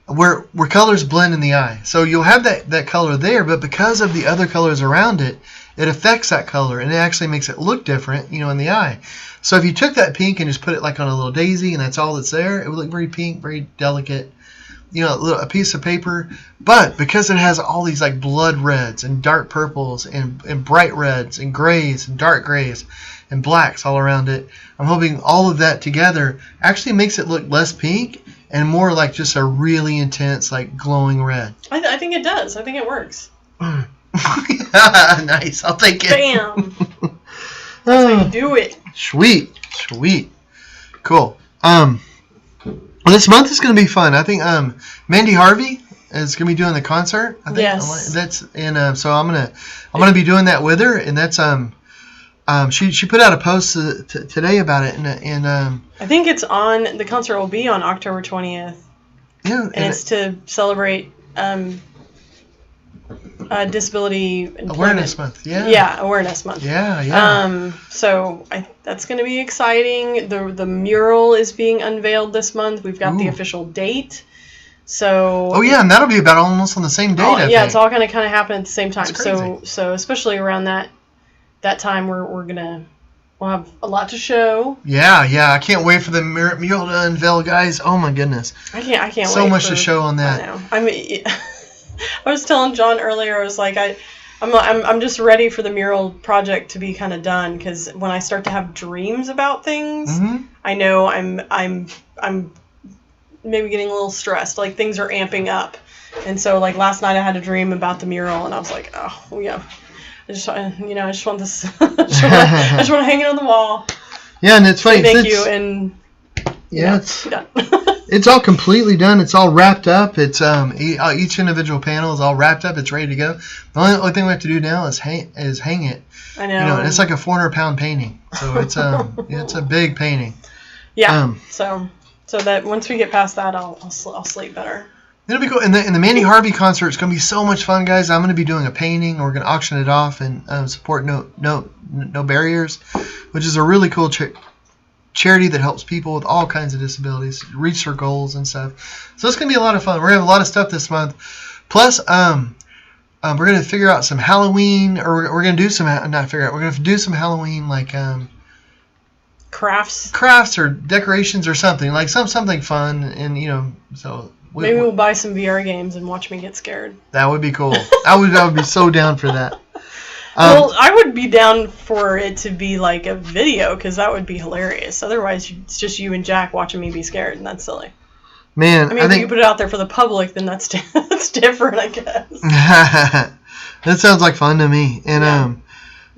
where colors blend in the eye. So you'll have that color there, but because of the other colors around it, it affects that color, and it actually makes it look different, in the eye. So if you took that pink and just put it like on a little daisy, and that's all that's there, it would look very pink, very delicate, a piece of paper. But because it has all these like blood reds and dark purples and bright reds and grays and dark grays and blacks all around it, I'm hoping all of that together actually makes it look less pink and more like just a really intense, like glowing red. I think it does. I think it works. Nice. I'll take it. Bam. That's how you do it. Sweet. Cool. Well, this month is going to be fun. I think Mandy Harvey is going to be doing the concert. I think yes. That's so I'm gonna be doing that with her, and that's she put out a post today about it, and I think the concert will be on October 20th. Yeah, and it's to celebrate Disability Awareness Month. Yeah, Awareness Month. Yeah. So that's going to be exciting. The mural is being unveiled this month. We've got the official date. So. Oh yeah, and that'll be about almost on the same date. Yeah, it's all going to kind of happen at the same time. That's crazy. So especially around that time, we'll have a lot to show. Yeah. I can't wait for the mural to unveil, guys. Oh my goodness. I can't wait. So much to show on that. I know. I mean, I was telling John earlier. I was like, I'm just ready for the mural project to be kind of done, because when I start to have dreams about things, I know I'm maybe getting a little stressed. Like things are amping up, and so like last night I had a dream about the mural, and I was like, oh yeah. I just want this. I just want to hang it on the wall. Yeah, and it's funny. Thank you, and it's done. It's all completely done. It's all wrapped up. It's each individual panel is all wrapped up. It's ready to go. The only thing we have to do now is hang it. I know. And it's like a 400-pound painting. So it's it's a big painting. Yeah. So that once we get past that, I'll sleep better. It'll be cool. And the Mandy Harvey concert is going to be so much fun, guys. I'm going to be doing a painting. We're going to auction it off and support No Barriers, which is a really cool charity that helps people with all kinds of disabilities reach their goals and stuff. So it's going to be a lot of fun. We're going to have a lot of stuff this month. Plus, we're going to figure out some Halloween, or we're going to do some, not figure out, we're going to do some Halloween, like, crafts or decorations or something, like something fun. And, so. Maybe we'll buy some VR games and watch me get scared. That would be cool. I would be so down for that. Well, I would be down for it to be like a video, because that would be hilarious. Otherwise, it's just you and Jack watching me be scared, and that's silly. Man, I mean, if you put it out there for the public, then that's different, I guess. That sounds like fun to me. And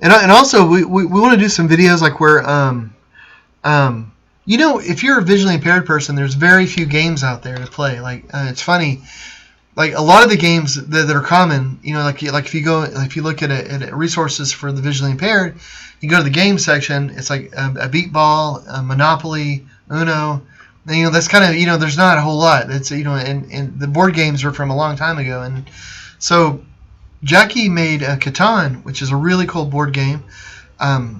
and also we want to do some videos like where if you're a visually impaired person, there's very few games out there to play. Like it's funny. Like a lot of the games that are common, like if you look at resources for the visually impaired, you go to the game section. It's like a beat ball, a Monopoly, Uno. And, that's kind of there's not a whole lot. It's and the board games are from a long time ago, and so Jackie made Catan, which is a really cool board game. I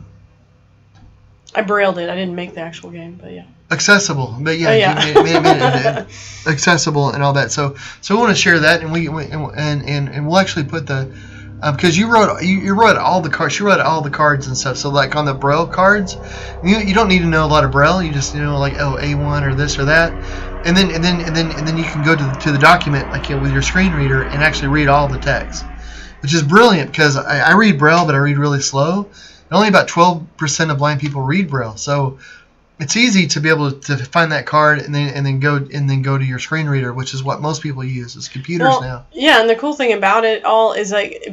brailled it. I didn't make the actual game, but yeah. Accessible, but yeah, made it accessible and all that. So we want to share that, and we'll actually put the because you wrote all the cards. She wrote all the cards and stuff. So like on the Braille cards, you don't need to know a lot of Braille. You just like A1 or this or that, and then you can go to the document like with your screen reader and actually read all the text, which is brilliant because I read Braille, but I read really slow. And only about 12% of blind people read Braille, so it's easy to be able to find that card and then go to your screen reader, which is what most people use. It's computers now. Yeah, and the cool thing about it all is like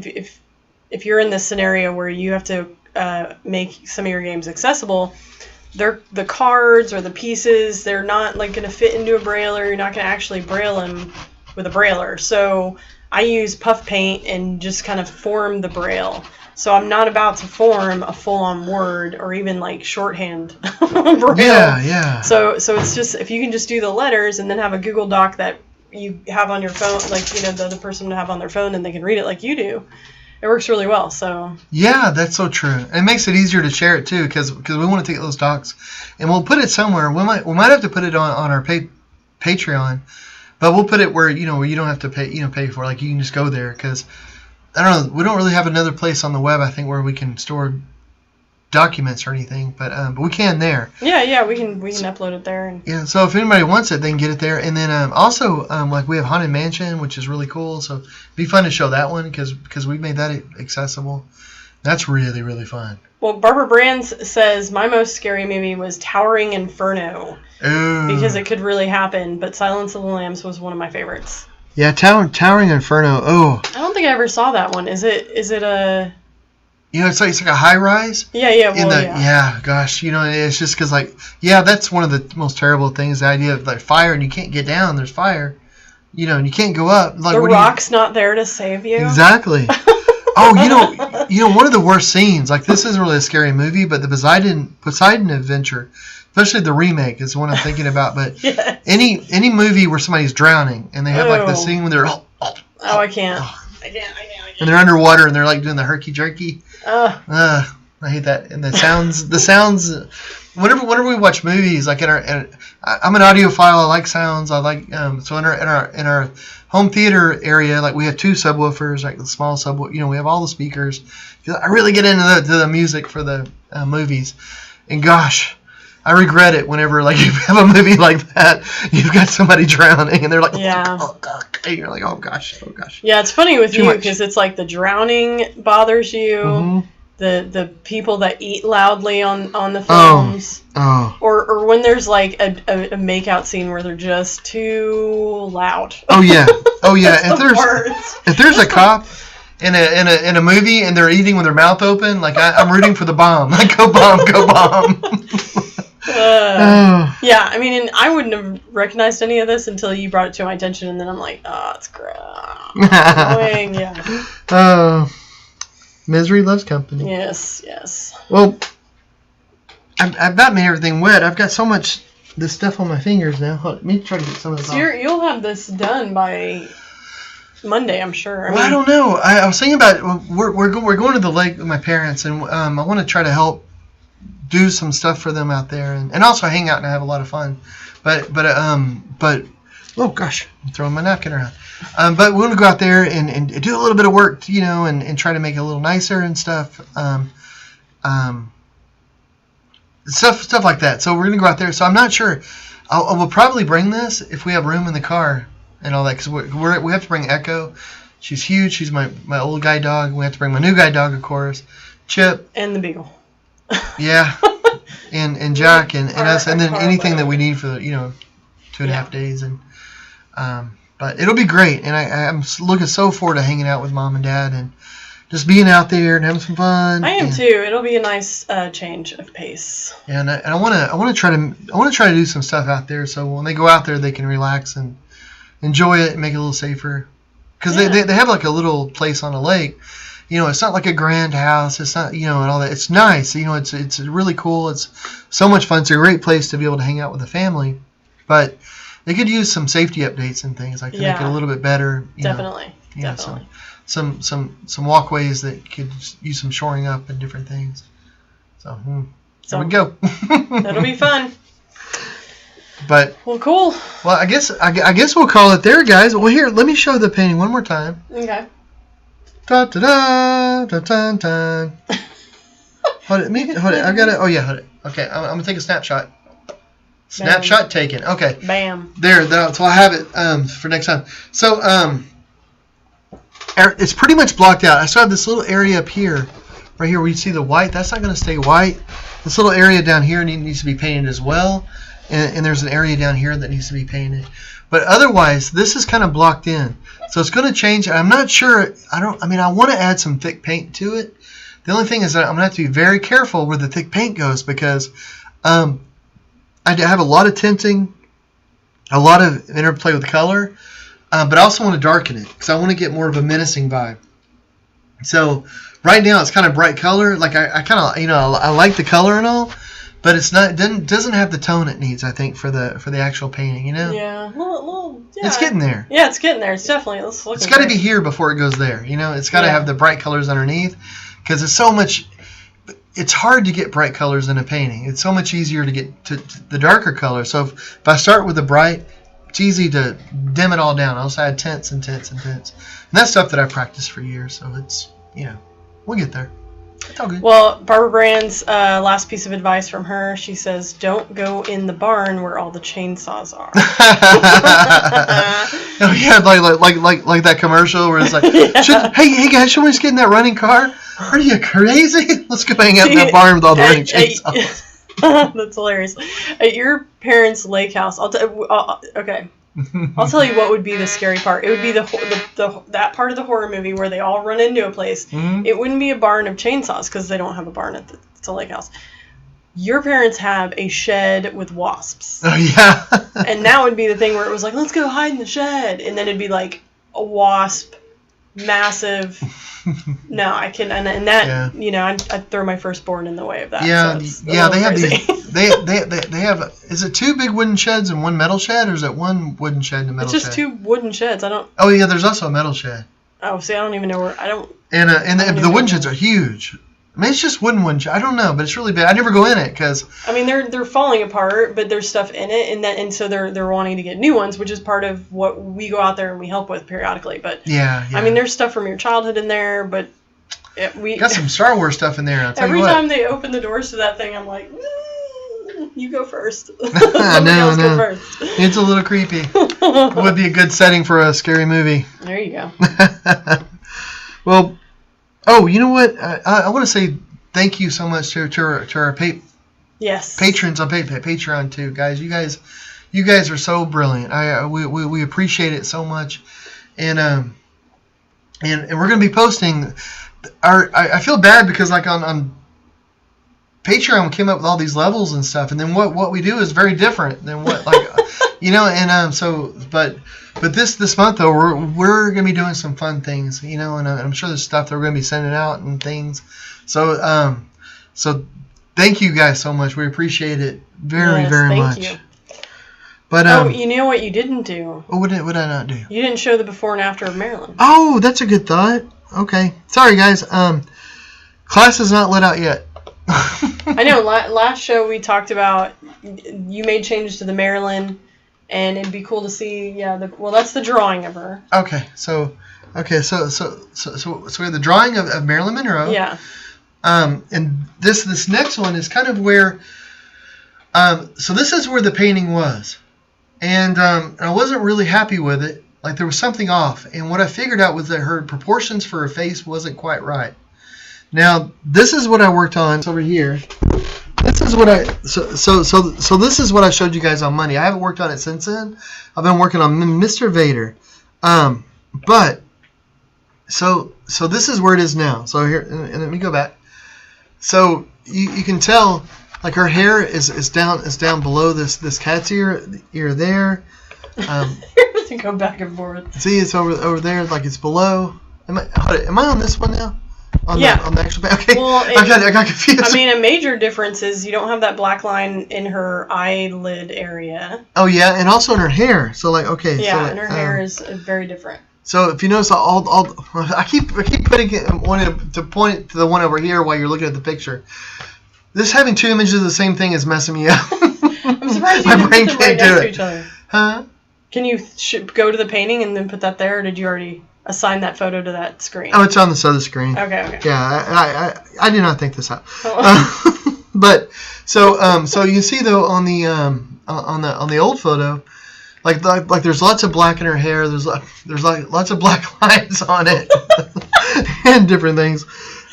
if you're in this scenario where you have to make some of your games accessible, the cards or the pieces, they're not like going to fit into a brailler. You're not going to actually braille them with a brailler. So I use puff paint and just kind of form the braille. So I'm not about to form a full-on word or even like shorthand braille. Yeah. So it's just if you can just do the letters and then have a Google Doc that you have on your phone, like the other person to have on their phone, and they can read it like you do. It works really well. So yeah, that's so true. It makes it easier to share it too, because we want to take those docs and we'll put it somewhere. We might have to put it on our Patreon. But we'll put it where where you don't have to pay for it. Like you can just go there because I don't know. We don't really have another place on the web I think where we can store documents or anything, but we can there. Yeah, we can upload it there. And... Yeah, so if anybody wants it, they can get it there. And then also like we have Haunted Mansion, which is really cool. So it'd be fun to show that one because we made that accessible. That's really, really fun. Well, Barbara Brands says my most scary movie was Towering Inferno. Ooh. Because it could really happen, but Silence of the Lambs was one of my favorites. Yeah, Towering Inferno. Oh. I don't think I ever saw that one. Is it a... It's like a high rise. Yeah. Yeah, gosh, it's just because that's one of the most terrible things. The idea of like fire and you can't get down. There's fire, and you can't go up. Like the rock's not there to save you. Exactly. Oh, one of the worst scenes. Like this isn't really a scary movie, but the Poseidon Adventure, especially the remake, is one I'm thinking about. But yes. any movie where somebody's drowning and they have like the scene when they're I can't. I can't. And they're underwater and they're like doing the herky jerky. I hate that. And the sounds. Whenever we watch movies, like I'm an audiophile. I like sounds. I like so in our home theater area, like we have 2 subwoofers, like the small subwoofer. We have all the speakers. I really get into the music for the movies, and gosh, I regret it whenever like you have a movie like that, you've got somebody drowning, and they're like, oh God. And you're like, oh gosh. Yeah, it's funny with you because it's like the drowning bothers you. Mm-hmm. The people that eat loudly on the films, or when there's like a makeout scene where they're just too loud. Oh yeah. If there's a cop in a movie and they're eating with their mouth open, like I'm rooting for the bomb. Like go bomb. Yeah, I mean, and I wouldn't have recognized any of this until you brought it to my attention, and then I'm like, it's gross. Annoying, yeah. Misery loves company. Yes. Well, I've about made everything wet. I've got so much this stuff on my fingers now. Let me try to get some of this off. You'll have this done by Monday, I'm sure. I don't know. I was thinking about we're going to the lake with my parents, and I want to try to help do some stuff for them out there, and also hang out and have a lot of fun. But oh gosh, I'm throwing my napkin around. But we want to go out there and do a little bit of work, and try to make it a little nicer and stuff. Stuff like that. So we're gonna go out there. So I'm not sure. We'll probably bring this if we have room in the car and all that, because we have to bring Echo. She's huge. She's my old guide dog. We have to bring my new guide dog, of course, Chip, and the Beagle. Yeah, and Jack and us, and then anything that we need for the 2.5 days, and but it'll be great, and I'm looking so forward to hanging out with Mom and Dad and just being out there and having some fun. I am too. It'll be a nice change of pace. Yeah, and I want to try to do some stuff out there, so when they go out there, they can relax and enjoy it and make it a little safer, because they have like a little place on a lake. It's not like a grand house. It's not, and all that. It's nice. It's really cool. It's so much fun. It's a great place to be able to hang out with the family. But they could use some safety updates and things like to make it a little bit better. Definitely. Some walkways that could use some shoring up and different things. So there we go. That'll be fun. But cool. Well, I guess we'll call it there, guys. Well, here, let me show the painting one more time. Okay. Da da da da da da. Hold it. I got it. Oh yeah, hold it. Okay, I'm gonna take a snapshot. Snapshot taken. Okay. Bam. There. So I have it for next time. So it's pretty much blocked out. I still have this little area up here, right here where you see the white. That's not gonna stay white. This little area down here needs to be painted as well, and there's an area down here that needs to be painted. But otherwise, this is kind of blocked in. So it's going to change. I'm not sure. I want to add some thick paint to it. The only thing is that I'm going to have to be very careful where the thick paint goes, because I have a lot of tinting, a lot of interplay with color, but I also want to darken it because I want to get more of a menacing vibe. So right now it's kind of bright color. Like I kind of, I like the color and all, but it's not. It doesn't have the tone it needs, I think, for the actual painting. Yeah. Yeah. It's getting there. Yeah, it's getting there. It's definitely. It's got to be here before it goes there. It's got to have the bright colors underneath, because it's so much. It's hard to get bright colors in a painting. It's so much easier to get to the darker colors. So if I start with the bright, it's easy to dim it all down. I also add tints and tints and tints. And that's stuff that I've practiced for years, so it's, we'll get there. It's all good. Well, Barbara Brand's last piece of advice from her, she says, don't go in the barn where all the chainsaws are. Oh yeah, like that commercial where it's like, hey guys, should we just get in that running car? Are you crazy? Let's go hang out in that barn with all the running chainsaws. That's hilarious. At your parents' lake house, okay. I'll tell you what would be the scary part. It would be that part of the horror movie where they all run into a place. Mm-hmm. It wouldn't be a barn of chainsaws because they don't have a barn at the lake house. Your parents have a shed with wasps. Oh, yeah. And that would be the thing where it was like, let's go hide in the shed. And then it'd be like a wasp, massive. No, I can, and that, I'd throw my firstborn in the way of that. Yeah, so they have they have, is it 2 big wooden sheds and 1 metal shed, or is it 1 wooden shed and a metal shed? It's just 2 wooden sheds. Oh, yeah, there's also a metal shed. Oh, see, I don't even know where, And the wooden sheds are huge. I mean, it's just wooden shed. I don't know, but it's really big. I never go in it because. I mean, they're falling apart, but there's stuff in it, and so they're wanting to get new ones, which is part of what we go out there and we help with periodically. But yeah. I mean, there's stuff from your childhood in there, but we got some Star Wars stuff in there. I'll tell every you what. time they open the doors to that thing, I'm like, you go first. No. Go first. It's a little creepy. It would be a good setting for a scary movie. There you go. Well. Oh, you know what? I want to say thank you so much to our patrons on Patreon too, guys. You guys are so brilliant. We appreciate it so much, and we're gonna be posting I feel bad because like on Patreon we came up with all these levels and stuff, and then what we do is very different than what like But this month though we're gonna be doing some fun things, and I'm sure there's stuff that we're gonna be sending out and things. So thank you guys so much. We appreciate it very much. Thank you. But you know what you didn't do? What did I not do? You didn't show the before and after of Marilyn. Oh, that's a good thought. Okay, sorry guys. Class is not let out yet. I know. Last show we talked about you made changes to the Marilyn. And it'd be cool to see, that's the drawing of her. Okay, so we have the drawing of Marilyn Monroe. Yeah. And this next one is kind of where, so this is where the painting was, and I wasn't really happy with it. Like there was something off, and what I figured out was that her proportions for her face wasn't quite right. Now this is what I worked on over here. This is what so this is what I showed you guys on Monday. I haven't worked on it since then. I've been working on Mr. Vader. But so this is where it is now. So here, and let me go back. So you can tell like her hair is down below this cat's ear there. To go back and forth. See, it's over there, like it's below. Am I on this one now? On the actual okay. Well, I got confused. I mean, a major difference is you don't have that black line in her eyelid area. Oh yeah, and also in her hair. So like okay. Yeah, so, and her hair is very different. So if you notice, I keep wanting to point to the one over here while you're looking at the picture. This having 2 images of the same thing is messing me up. I'm surprised you didn't put them right next to each other. Huh? Can you go to the painting and then put that there, or did you already assign that photo to that screen? Oh, it's on this other screen. Okay. Yeah, I did not think this out. But so you see though on the old photo, like there's lots of black in her hair. There's like lots of black lines on it, and different things.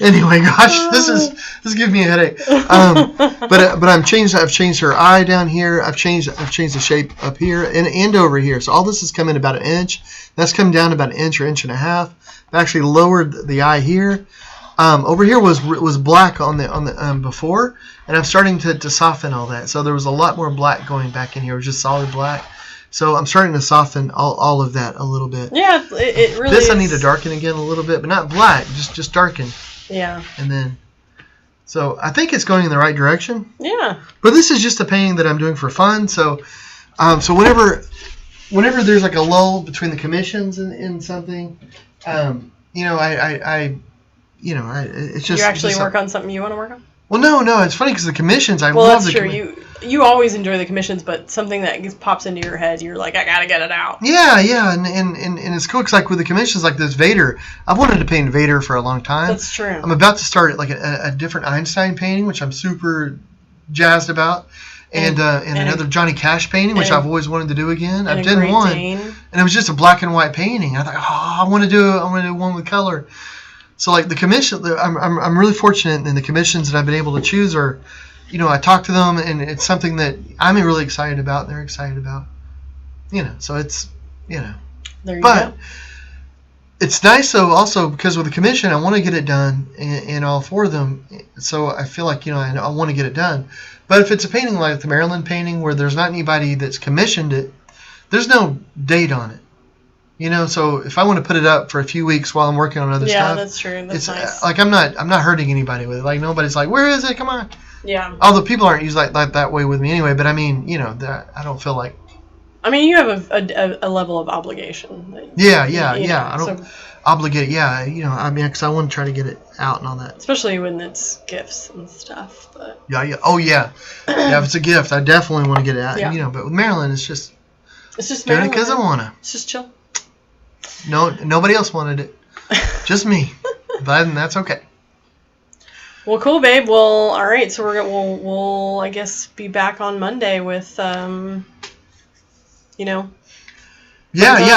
Anyway, gosh, this is giving me a headache. But I've changed her eye down here. I've changed the shape up here and over here. So all this has come in about 1 inch. That's come down about 1 inch or 1.5 inches. I've actually lowered the eye here. Over here was black on the before, and I'm starting to soften all that. So there was a lot more black going back in here. It was just solid black. So I'm starting to soften all of that a little bit. Yeah, it really is. I need to darken again a little bit, but not black, just darken. Yeah. And then, so I think it's going in the right direction. Yeah. But this is just a painting that I'm doing for fun. So whenever there's like a lull between the commissions and something, it's just. You actually work on something you want to work on? Well, no, it's funny because the commissions, I love the commissions. you always enjoy the commissions, but something that just pops into your head, you're like, I gotta get it out. Yeah, and it's cool because like with the commissions like this Vader, I've wanted to paint Vader for a long time. That's true. I'm about to start like a different Einstein painting, which I'm super jazzed about. And another Johnny Cash painting, which I've always wanted to do again. I've done one, and it was just a black and white painting. I thought, I want to do one with color. So like the commission, I'm really fortunate in the commissions that I've been able to choose are, I talk to them, and it's something that I'm really excited about. And they're excited about, So it's, There you but go. It's nice though also because with the commission I want to get it done in all four of them. So I feel like I want to get it done. But if it's a painting like the Maryland painting where there's not anybody that's commissioned it, there's no date on it. So if I want to put it up for a few weeks while I'm working on other stuff, yeah, that's true. That's nice. Like I'm not hurting anybody with it. Like nobody's like, where is it? Come on. Yeah. Although people aren't usually like that way with me anyway. But I mean, I don't feel like. I mean, you have a level of obligation. Yeah. I don't obligate. Yeah, because I want to try to get it out and all that. Especially when it's gifts and stuff. But yeah. Oh yeah. Yeah, if it's a gift, I definitely want to get it out. Yeah. But with Maryland, it's just doing it because I wanna. It's just chill. No, nobody else wanted it. Just me. But that's okay. Well, cool, babe. Well, all right. So we'll I guess be back on Monday with Yeah,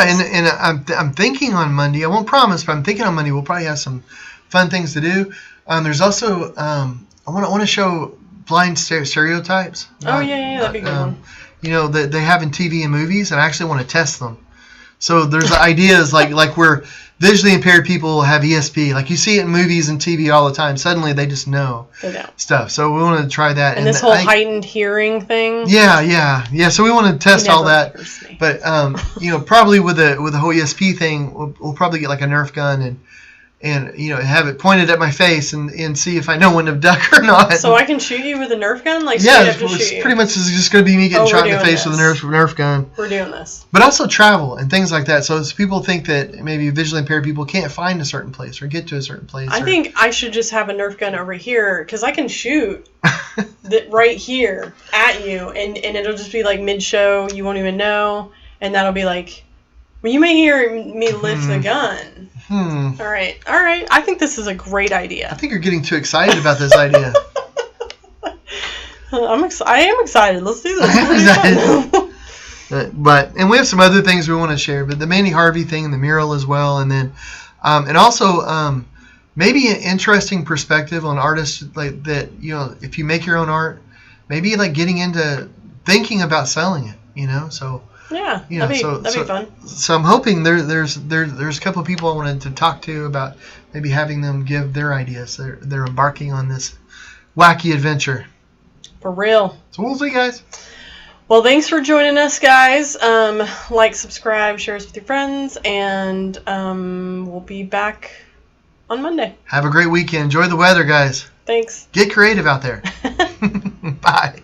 and I'm thinking on Monday. I won't promise, but I'm thinking on Monday we'll probably have some fun things to do. There's also I want to show blind stereotypes. Oh yeah, that'd be a good one. That they have in TV and movies, and I actually want to test them. So there's ideas like where visually impaired people have ESP. Like you see it in movies and TV all the time. Suddenly they just know stuff. So we want to try that. And this whole heightened hearing thing. Yeah. So we want to test all that. But probably with the whole ESP thing, we'll probably get like a Nerf gun and have it pointed at my face and see if I know when to duck or not. So I can shoot you with a Nerf gun? Like it's pretty much just going to be me getting shot in the face with a Nerf gun. We're doing this. But also travel and things like that. So people think that maybe visually impaired people can't find a certain place or get to a certain place. I think I should just have a Nerf gun over here because I can shoot right here at you and it'll just be like mid-show. You won't even know. And that'll be like, well, you may hear me lift the gun. All right. I think this is a great idea. I think you're getting too excited about this idea. I am excited. Let's do this. And we have some other things we want to share, but the Mandy Harvey thing and the mural as well, and then and also maybe an interesting perspective on artists like that. If you make your own art, maybe like getting into thinking about selling it. So. Yeah, that'd be fun. So I'm hoping there's a couple of people I wanted to talk to about maybe having them give their ideas. They're embarking on this wacky adventure. For real. So we'll see, guys. Well, thanks for joining us, guys. Like, subscribe, share us with your friends, and we'll be back on Monday. Have a great weekend. Enjoy the weather, guys. Thanks. Get creative out there. Bye.